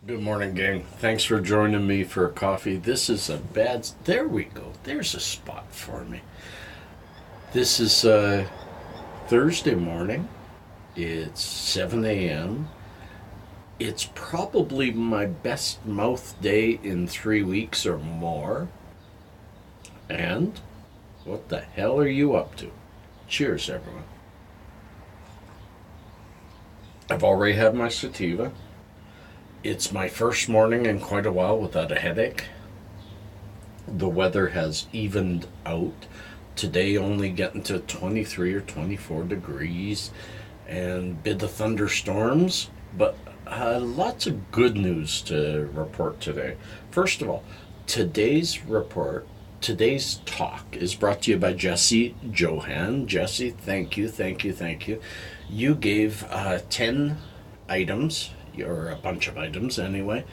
Good morning, gang. Thanks for joining me for a coffee. This is a bad. There we go. There's a spot for me. This is Thursday morning. It's 7 a.m. It's probably my best mouth day in 3 weeks or more. And what the hell are you up to? Cheers, everyone. I've already had my sativa. It's my first morning in quite a while without a headache. The weather has evened out. Today only getting to 23 or 24 degrees and bit of thunderstorms, but lots of good news to report today. First of all, today's talk is brought to you by Jesse Johan. Jesse, thank you, thank you, thank you. You gave 10 items, or a bunch of items anyway,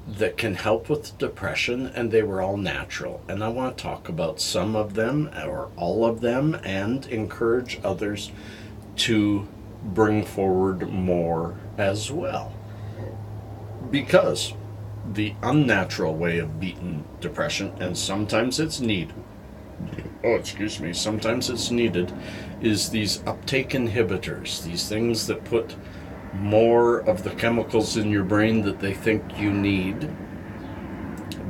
that can help with depression, and they were all natural. And I want to talk about some of them or all of them and encourage others to bring forward more as well. Because the unnatural way of beating depression, and sometimes it's needed, sometimes it's needed, is these uptake inhibitors, these things that put more of the chemicals in your brain that they think you need,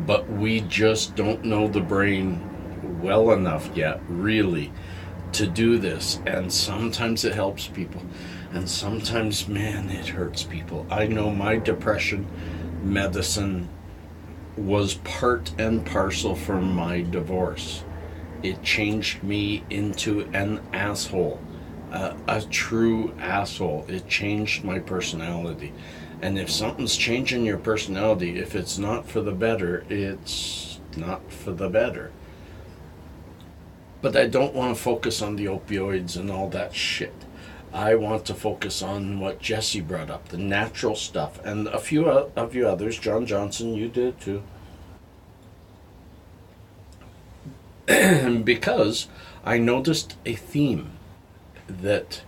but we just don't know the brain well enough yet, really, to do this. And sometimes it helps people, and sometimes, man, it hurts people. I know my depression medicine was part and parcel from my divorce. It changed me into an asshole. A true asshole. It changed my personality. And if something's changing your personality, if it's not for the better, it's not for the better. But I don't want to focus on the opioids and all that shit. I want to focus on what Jesse brought up, the natural stuff. And a few of you others, John Johnson, you did too. Because I noticed a theme that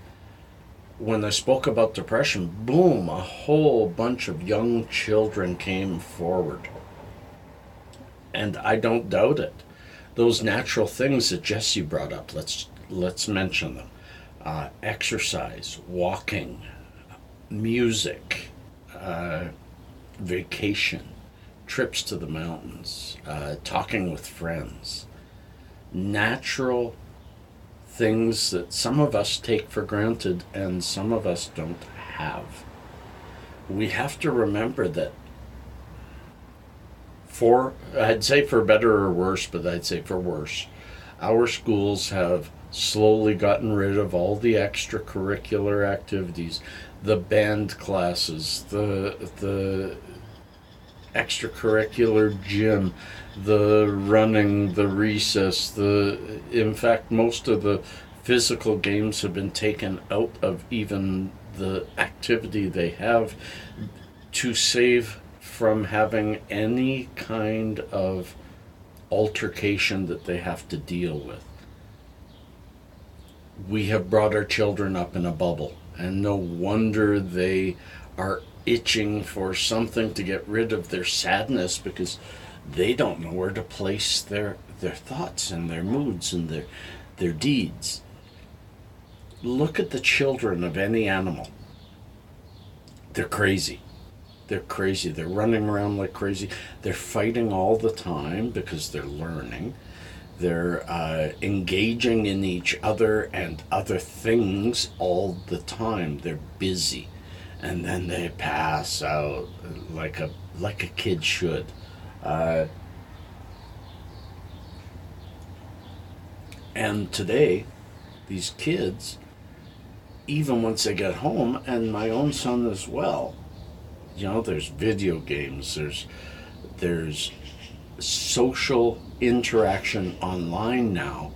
when I spoke about depression, boom, a whole bunch of young children came forward. And I don't doubt it. Those natural things that Jesse brought up, let's mention them. Exercise, walking, music, vacation, trips to the mountains, talking with friends. Natural things that some of us take for granted and some of us don't have. We have to remember that I'd say for better or worse, but I'd say for worse, our schools have slowly gotten rid of all the extracurricular activities, the band classes, the extracurricular gym, the running, the recess, in fact, most of the physical games have been taken out of even the activity they have to save from having any kind of altercation that they have to deal with. We have brought our children up in a bubble, and no wonder they are itching for something to get rid of their sadness, because they don't know where to place their thoughts and their moods and their deeds. Look at the children of any animal. They're crazy. They're crazy. They're running around like crazy. They're fighting all the time because they're learning. They're engaging in each other and other things all the time. They're busy. And then they pass out like a kid should. And today, these kids, even once they get home, and my own son as well, there's video games, there's social interaction online now,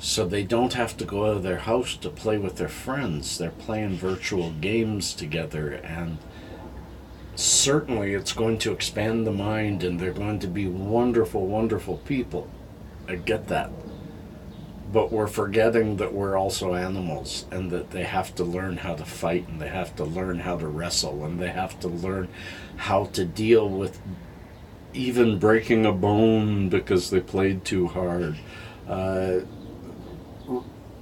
so they don't have to go out of their house to play with their friends. They're playing virtual games together, and certainly it's going to expand the mind, and they're going to be wonderful, wonderful people. I get that. but we're forgetting that we're also animals, and that they have to learn how to fight, and they have to learn how to wrestle, and they have to learn how to deal with even breaking a bone because they played too hard.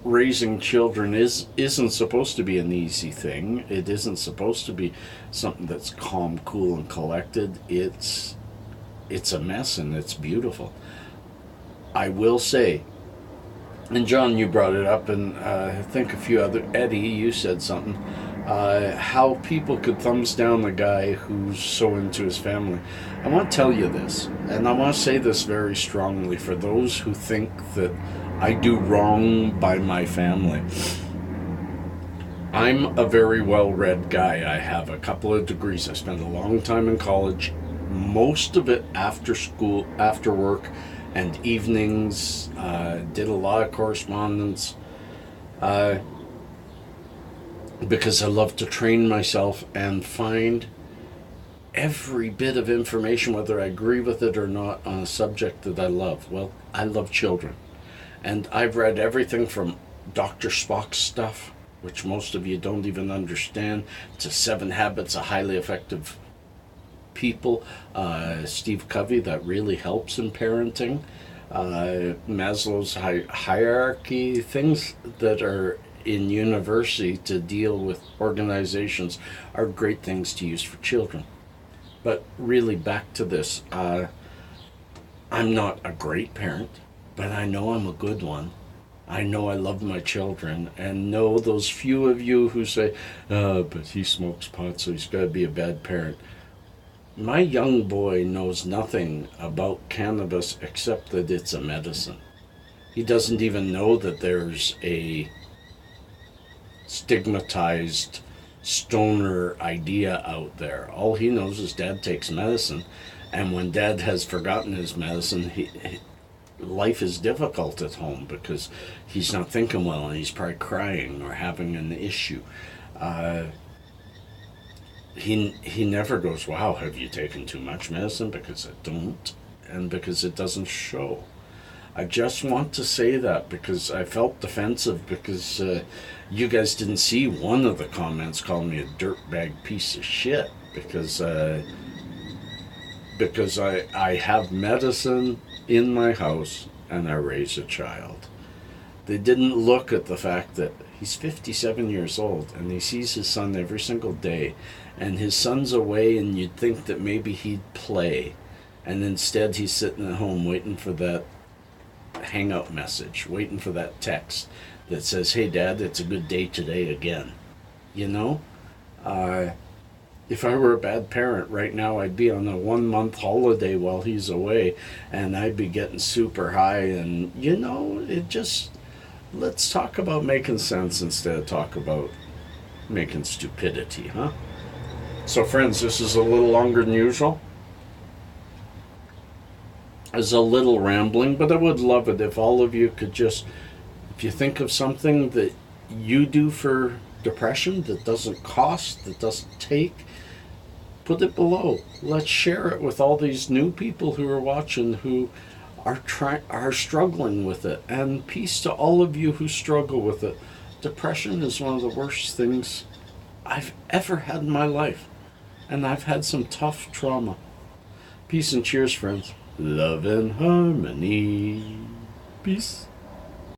Raising children isn't supposed to be an easy thing. It isn't supposed to be something that's calm, cool, and collected. It's a mess, and it's beautiful. I will say, and John, you brought it up, and I think a few other, Eddie, you said something, how people could thumbs down a guy who's so into his family. I want to tell you this, and I want to say this very strongly for those who think that I do wrong by my family. I'm a very well-read guy. I have a couple of degrees. I spent a long time in college, most of it after school, after work, and evenings. Did a lot of correspondence because I love to train myself and find every bit of information, whether I agree with it or not, on a subject that I love. Well, I love children. And I've read everything from Dr. Spock's stuff, which most of you don't even understand, to 7 Habits of Highly Effective People, Steve Covey, that really helps in parenting, Maslow's hierarchy, things that are in university to deal with organizations are great things to use for children. But really, back to this, I'm not a great parent, but I know I'm a good one. I know I love my children, and know those few of you who say, but he smokes pot, so he's got to be a bad parent. My young boy knows nothing about cannabis except that it's a medicine. He doesn't even know that there's a stigmatized stoner idea out there. All he knows is Dad takes medicine, and when Dad has forgotten his medicine, life is difficult at home because he's not thinking well, and he's probably crying or having an issue. He never goes, wow, have you taken too much medicine? Because I don't, and because it doesn't show. I just want to say that because I felt defensive because you guys didn't see one of the comments calling me a dirtbag piece of shit because I have medicine in my house and I raise a child. They didn't look at the fact that he's 57 years old and he sees his son every single day, and his son's away, and you'd think that maybe he'd play, and instead he's sitting at home waiting for that hangout message, waiting for that text that says, hey Dad, it's a good day today again. You know, if I were a bad parent right now, I'd be on a 1-month holiday while he's away, and I'd be getting super high, and you know, let's talk about making sense instead of talk about making stupidity, huh? So friends, this is a little longer than usual. It's a little rambling, but I would love it if all of you could just, if you think of something that you do for depression that doesn't cost, that doesn't take, put it below. Let's share it with all these new people who are watching who are struggling with it. And peace to all of you who struggle with it. Depression is one of the worst things I've ever had in my life. And I've had some tough trauma. Peace and cheers, friends. Love and harmony. Peace.